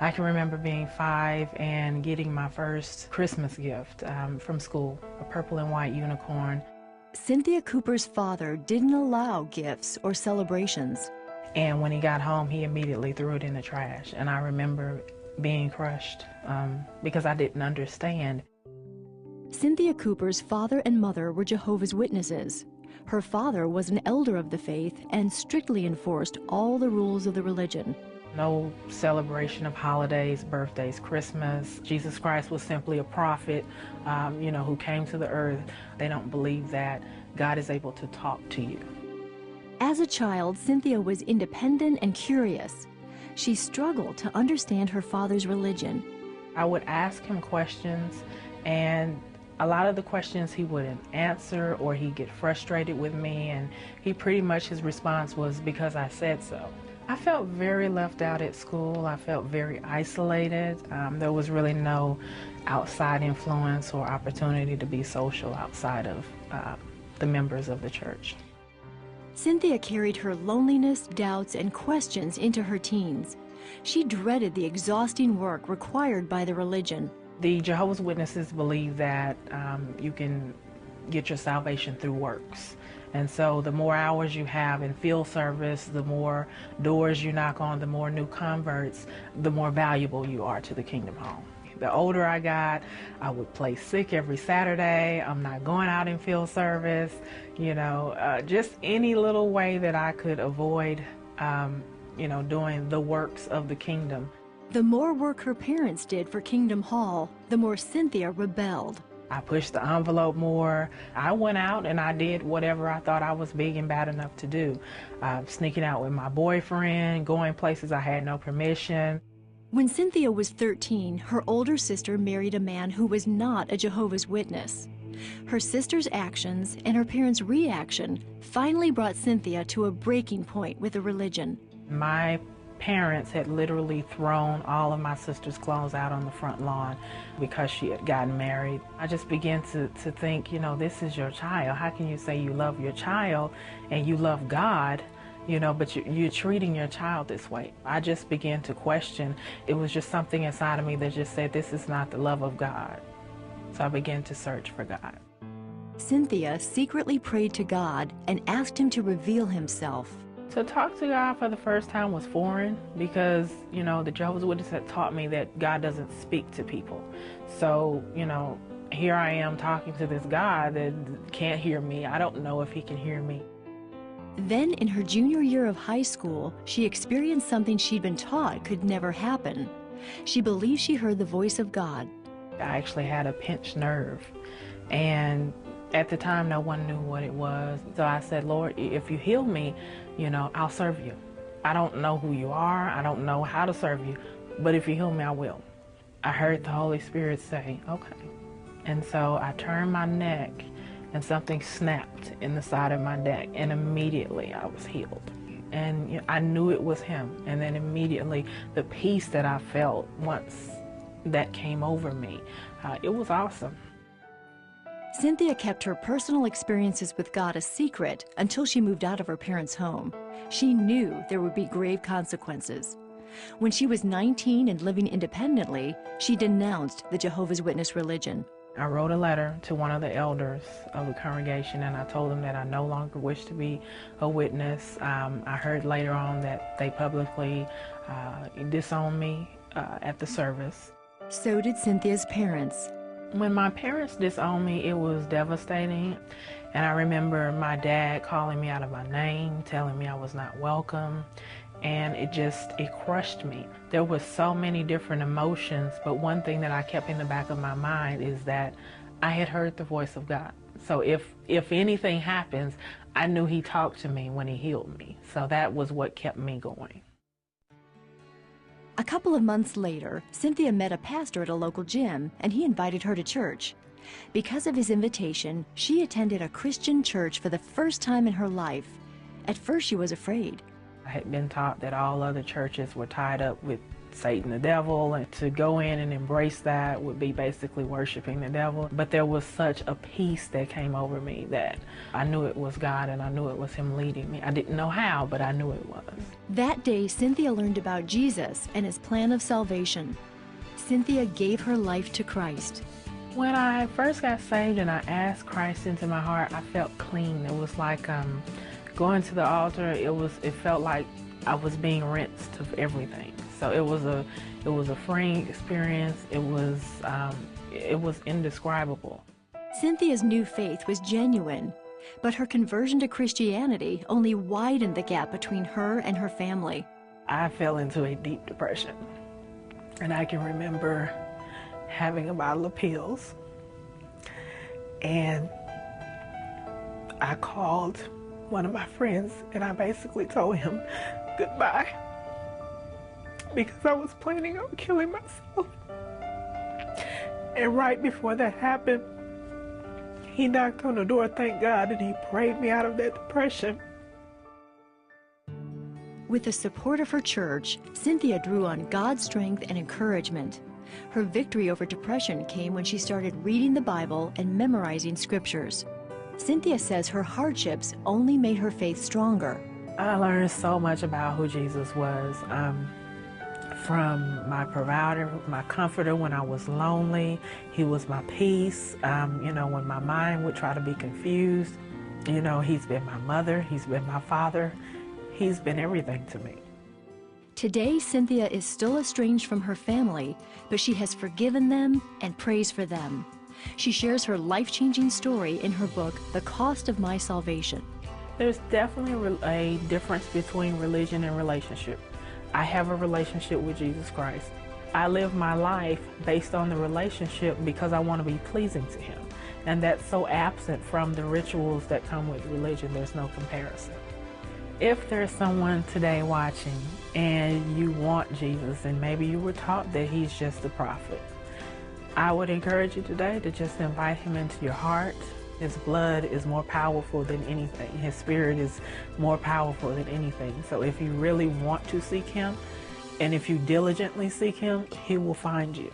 I can remember being 5 and getting my first Christmas gift from school, a purple and white unicorn. Cynthia Cooper's father didn't allow gifts or celebrations. And when he got home, he immediately threw it in the trash. And I remember being crushed because I didn't understand. Cynthia Cooper's father and mother were Jehovah's Witnesses. Her father was an elder of the faith and strictly enforced all the rules of the religion. No celebration of holidays, birthdays, Christmas. Jesus Christ was simply a prophet, who came to the earth. They don't believe that God is able to talk to you. As a child, Cynthia was independent and curious. She struggled to understand her father's religion. I would ask him questions, and a lot of the questions he wouldn't answer, or he'd get frustrated with me, and his response was, because I said so. I felt very left out at school. I felt very isolated. There was really no outside influence or opportunity to be social outside of the members of the church. Cynthia carried her loneliness, doubts, and questions into her teens. She dreaded the exhausting work required by the religion. The Jehovah's Witnesses believe that you can get your salvation through works. And so the more hours you have in field service, the more doors you knock on, the more new converts, the more valuable you are to the Kingdom Home. The older I got, I would play sick every Saturday. I'm not going out in field service, just any little way that I could avoid, doing the works of the kingdom. The more work her parents did for Kingdom Hall, the more Cynthia rebelled. I pushed the envelope more. I went out and I did whatever I thought I was big and bad enough to do. Sneaking out with my boyfriend, going places I had no permission. When Cynthia was 13, her older sister married a man who was not a Jehovah's Witness. Her sister's actions and her parents' reaction finally brought Cynthia to a breaking point with the religion. My parents had literally thrown all of my sister's clothes out on the front lawn because she had gotten married. I just began to think, this is your child. How can you say you love your child and you love God, but you're treating your child this way? I just began to question. It was just something inside of me that just said, this is not the love of God. So I began to search for God. Cynthia secretly prayed to God and asked him to reveal himself. To talk to God for the first time was foreign because, the Jehovah's Witnesses had taught me that God doesn't speak to people. So, here I am talking to this God that can't hear me. I don't know if he can hear me. Then in her junior year of high school, she experienced something she'd been taught could never happen. She believed she heard the voice of God. I actually had a pinched nerve, and at the time, no one knew what it was. So I said, Lord, if you heal me, I'll serve you. I don't know who you are. I don't know how to serve you. But if you heal me, I will. I heard the Holy Spirit say, okay. And so I turned my neck, and something snapped in the side of my neck. And immediately I was healed. And I knew it was him. And then immediately the peace that I felt once that came over me, it was awesome. Cynthia kept her personal experiences with God a secret until she moved out of her parents' home. She knew there would be grave consequences. When she was 19 and living independently, she denounced the Jehovah's Witness religion. I wrote a letter to one of the elders of the congregation, and I told them that I no longer wish to be a witness. I heard later on that they publicly disowned me at the service. So did Cynthia's parents. When my parents disowned me, it was devastating. And I remember my dad calling me out of my name, telling me I was not welcome. And it crushed me. There was so many different emotions, but one thing that I kept in the back of my mind is that I had heard the voice of God. So if anything happens, I knew he talked to me when he healed me. So that was what kept me going. A couple of months later, Cynthia met a pastor at a local gym, and he invited her to church. Because of his invitation, she attended a Christian church for the first time in her life. At first, she was afraid. I had been taught that all other churches were tied up with Satan the devil, and to go in and embrace that would be basically worshiping the devil. But there was such a peace that came over me that I knew it was God, and I knew it was him leading me. I didn't know how, but I knew it was. That day, Cynthia learned about Jesus and his plan of salvation. Cynthia gave her life to Christ. When I first got saved and I asked Christ into my heart, I felt clean. It was like going to the altar. It felt like I was being rinsed of everything. So it was a freeing experience. It was indescribable. Cynthia's new faith was genuine, but her conversion to Christianity only widened the gap between her and her family. I fell into a deep depression, and I can remember having a bottle of pills, and I called one of my friends and I basically told him goodbye because I was planning on killing myself. And right before that happened, he knocked on the door, thank God, and he prayed me out of that depression. With the support of her church, Cynthia drew on God's strength and encouragement. Her victory over depression came when she started reading the Bible and memorizing scriptures. Cynthia says her hardships only made her faith stronger. I learned so much about who Jesus was. From my provider, my comforter when I was lonely. He was my peace. When my mind would try to be confused. He's been my mother, he's been my father. He's been everything to me. Today, Cynthia is still estranged from her family, but she has forgiven them and prays for them. She shares her life-changing story in her book, The Cost of My Salvation. There's definitely a difference between religion and relationship. I have a relationship with Jesus Christ. I live my life based on the relationship because I want to be pleasing to him. And that's so absent from the rituals that come with religion. There's no comparison. If there's someone today watching and you want Jesus, and maybe you were taught that he's just a prophet, I would encourage you today to just invite him into your heart. His blood is more powerful than anything. His spirit is more powerful than anything. So if you really want to seek him, and if you diligently seek him, he will find you.